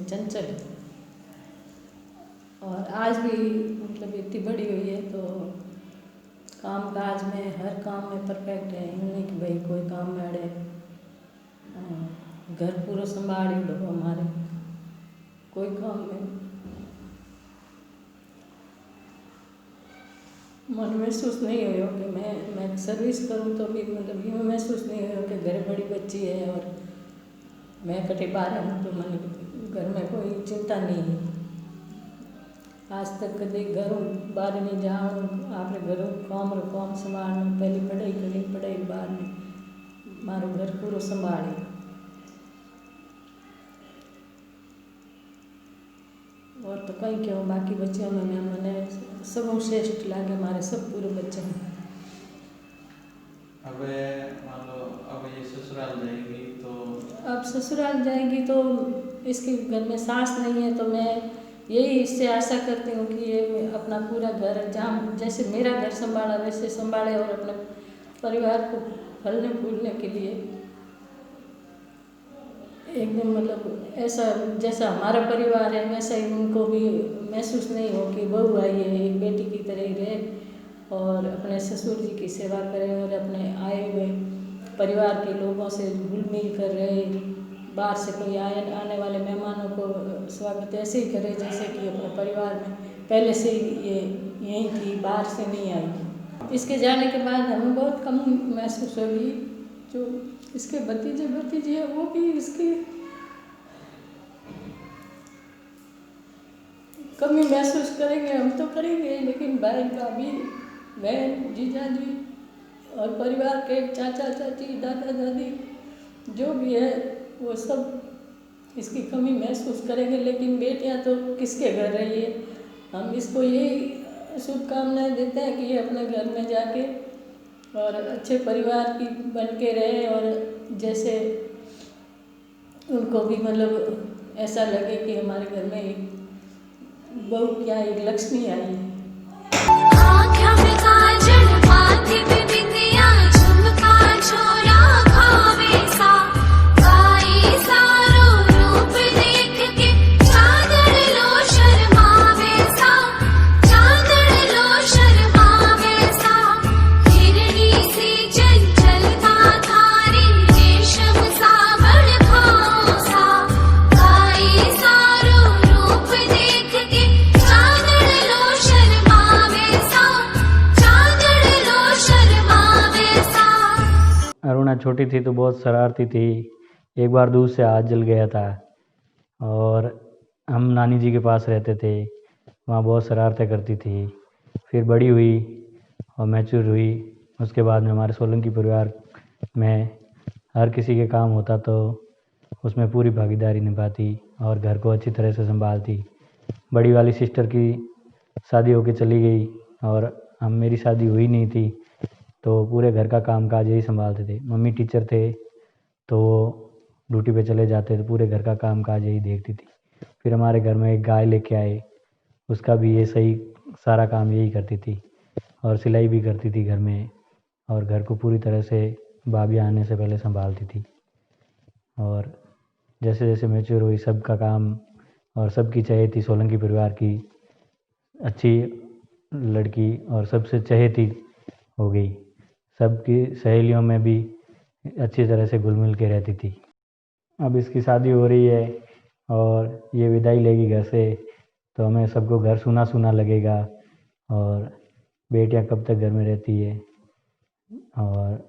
थोड़ी चंचल है और आज भी मतलब इतनी बड़ी हुई है तो काम काज में हर काम में परफेक्ट है। यूँ नहीं कि भाई कोई काम में अड़े। घर पूरा संभाल ही लो हमारे, कोई काम में मन महसूस नहीं हो कि मैं सर्विस करूं तो भी मतलब यूँ महसूस नहीं हो कि घर बड़ी बच्ची है और मैं कटे बाहर हूँ तो मन घर में कोई चिंता नहीं है। आज तक कभी घरों बाहर नहीं जाऊँ, आप घरों काम संभालना, पहली पढ़ाई करी, पढ़ाई बाहर नहीं मारो घर पूरा संभाले और तो कहीं क्यों बाकी बच्चों में मैंने सब श्रेष्ठ लागे हमारे सब पूरे बच्चे हैं। अब मान लो अब ये ससुराल जाएगी तो अब ससुराल जाएगी तो इसके घर में सास नहीं है तो मैं यही इससे आशा करती हूँ कि ये अपना पूरा घर जहाँ जैसे मेरा घर संभाला वैसे संभाले और अपने परिवार को फलने फूलने के लिए एकदम मतलब ऐसा जैसा हमारा परिवार है वैसा ही उनको भी महसूस नहीं हो कि बहू आई है एक बेटी की तरह ही रहे और अपने ससुर जी की सेवा करे और अपने आए हुए परिवार के लोगों से घुल मिल कर रहे। बाहर से कोई आने वाले मेहमानों को स्वागत ऐसे ही करे जैसे कि अपने परिवार में पहले से ही ये यहीं थी, बाहर से नहीं आई। इसके जाने के बाद हमें बहुत कम महसूस होगी। जो इसके भतीजे है वो भी इसकी कमी महसूस करेंगे, हम तो करेंगे, लेकिन भाई भाभी बहन जीजा जी और परिवार के चाचा चाची दादा दादी जो भी है वो सब इसकी कमी महसूस करेंगे। लेकिन बेटियां तो किसके घर रही है, हम इसको यही शुभकामनाएं देते हैं कि ये अपने घर में जाके और अच्छे परिवार की बन के रहे और जैसे उनको भी मतलब ऐसा लगे कि हमारे घर में एक बहू क्या एक लक्ष्मी आई है। अरुणा छोटी थी तो बहुत शरारती थी। एक बार दूध से हाथ जल गया था और हम नानी जी के पास रहते थे, वहाँ बहुत शरारतें करती थी। फिर बड़ी हुई और मैच्योर हुई, उसके बाद में हमारे सोलंकी परिवार में हर किसी के काम होता तो उसमें पूरी भागीदारी निभाती और घर को अच्छी तरह से संभालती। बड़ी वाली सिस्टर की शादी होके चली गई और मेरी शादी हुई नहीं थी तो पूरे घर का कामकाज यही संभालते थे। मम्मी टीचर थे तो वो ड्यूटी पे चले जाते थे, पूरे घर का कामकाज यही देखती थी। फिर हमारे घर में एक गाय लेके आए, उसका भी ये सही सारा काम यही करती थी और सिलाई भी करती थी घर में और घर को पूरी तरह से भाभी आने से पहले संभालती थी। और जैसे जैसे मैच्योर हुई सबका काम और सबकी चहेती सोलंकी परिवार की अच्छी लड़की और सबसे चहेती हो गई। सबकी सहेलियों में भी अच्छी तरह से घुल मिल के रहती थी। अब इसकी शादी हो रही है और ये विदाई लेगी घर से तो हमें सबको घर सूना सूना लगेगा और बेटियां कब तक घर में रहती है और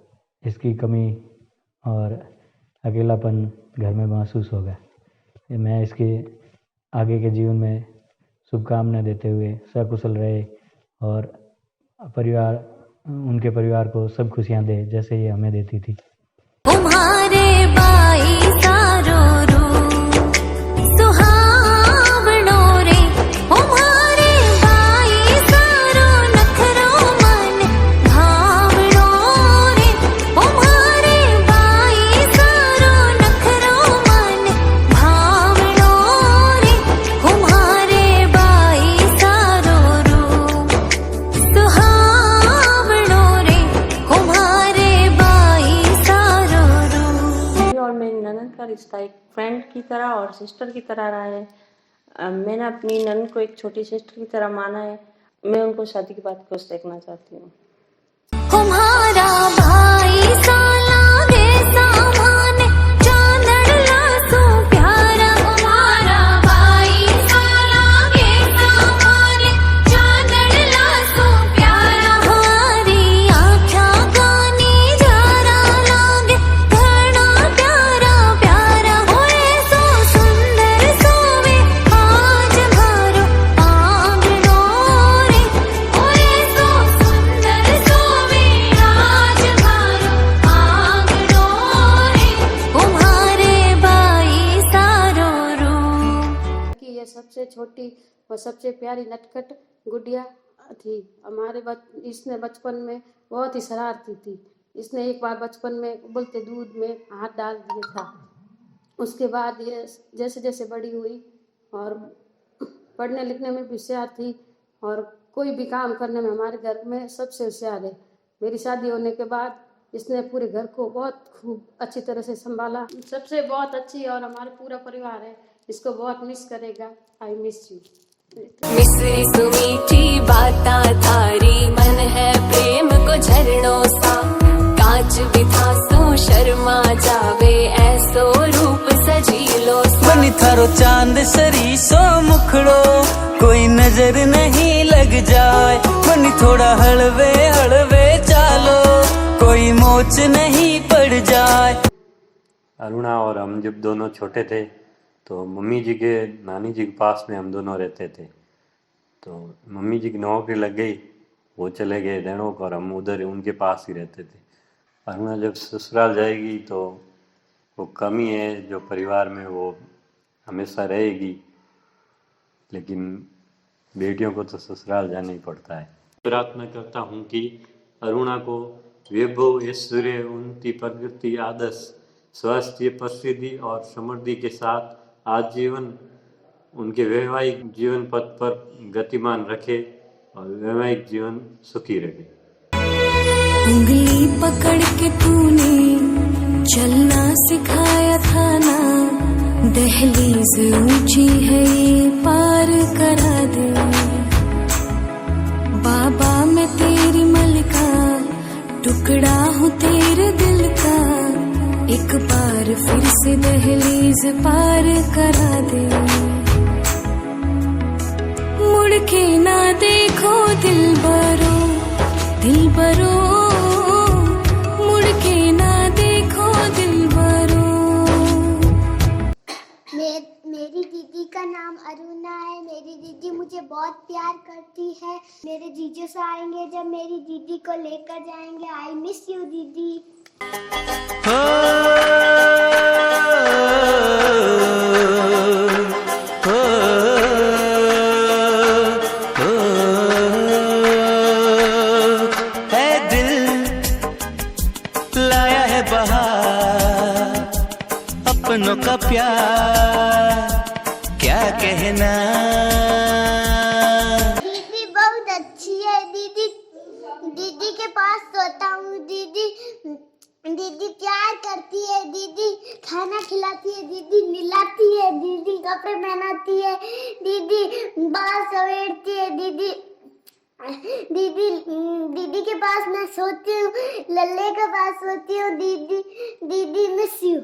इसकी कमी और अकेलापन घर में महसूस होगा। मैं इसके आगे के जीवन में शुभकामनाएं देते हुए सकुशल रहे और परिवार उनके परिवार को सब खुशियां दे जैसे ये हमें देती थी। तुम्हारे बाई सारो सुहावनो रे, तुम्हारे बाई सारो नखरो मन भावनो रे, तुम्हारे बाई सारो नखरो मन भावनो रे, तुम्हारे बाई सारो सुहावनो रे, तुम्हारे बाई रिश्ता एक फ्रेंड की तरह और सिस्टर की तरह रहा है। मैंने अपनी नन को एक छोटी सिस्टर की तरह माना है। मैं उनको शादी के बाद खुश देखना चाहती हूँ। तुम्हारा भाई साला गे सामाने चांदड़ लासो प्यारा। तुम्हारा भाई साला गे सामाने चांदड़ लासो प्यारा। हमारी आँखा गानी जरा लागे घना प्यारा प्यारा। होए सो सुंदर सोवे आज मारो आंगनो रे। होए सो सुंदर सोवे आज मारो आंगनो रे। तुम्हारे भाई सारो रो। कि ये सबसे छोटी और सबसे प्यारी नटखट गुड़िया थी। इसने बचपन में बहुत ही शरारती थी। इसने एक बार बचपन में उबलते दूध में हाथ डाल दिया था। उसके बाद ये जैसे जैसे बड़ी हुई और पढ़ने लिखने में भी होशियार थी और कोई भी काम करने में हमारे घर में सबसे होशियार है। मेरी शादी होने के बाद इसने पूरे घर को बहुत खूब अच्छी तरह से संभाला। सबसे बहुत अच्छी और हमारा पूरा परिवार है। इसको बहुत मिस करेगा। I miss you. मिश्री सुमीठी बाता थारी मन है प्रेम को झरणों सा। कांच बिथा सो शर्मा जावे ऐसो रूप सजीलो सा। बनी थारो चांद सरी सो मुखड़ो कोई नजर नहीं लग जाए। बनी थोड़ा हलवे हलवे चालो कोई मोच नहीं पड़ जाए। अरुणा और हम जब दोनों छोटे थे तो मम्मी जी के नानी जी के पास में हम दोनों रहते थे। तो मम्मी जी की नौकरी लग गई, वो चले गए देनों को और हम उधर उनके पास ही रहते थे। अरुणा जब ससुराल जाएगी तो वो कमी है जो परिवार में वो हमेशा रहेगी, लेकिन बेटियों को तो ससुराल जाना ही पड़ता है। प्रार्थना करता हूँ कि अरुणा को वैभव ऐश्वर्य उन्नति प्रगति आदर्श स्वास्थ्य प्रसिद्धि और समृद्धि के साथ आजीवन उनके वैवाहिक जीवन पथ पर गतिमान रखे और वैवाहिक जीवन सुखी रहे। उंगली पकड़ के तूने चलना सिखाया था ना। दहलीज ऊंची है ये पार करा दे। बाबा मैं तेरी मलिका टुकड़ा हूँ तेरे दिल का। एक बार फिर से दहलीज पार करा दे। मुड़ के ना देखो दिल बरो मुड़ के ना देखो दिल बरो। मेरी दीदी का नाम अरुणा है। मेरी दीदी मुझे बहुत प्यार करती है। मेरे जीजू से आएंगे जब मेरी दीदी को लेकर जाएंगे। आई मिस यू दीदी। अपनों का प्यार क्या कहना। दीदी बहुत अच्छी है। दीदी के पास सोता हूँ। दीदी प्यार करती है। दीदी खाना खिलाती है। दीदी मिलाती है। दीदी कपड़े पहनाती है। दीदी बाल सवेरती है। दीदी के पास मैं सोती हूँ। लल्ले के पास सोती हूँ। दीदी मिस यू।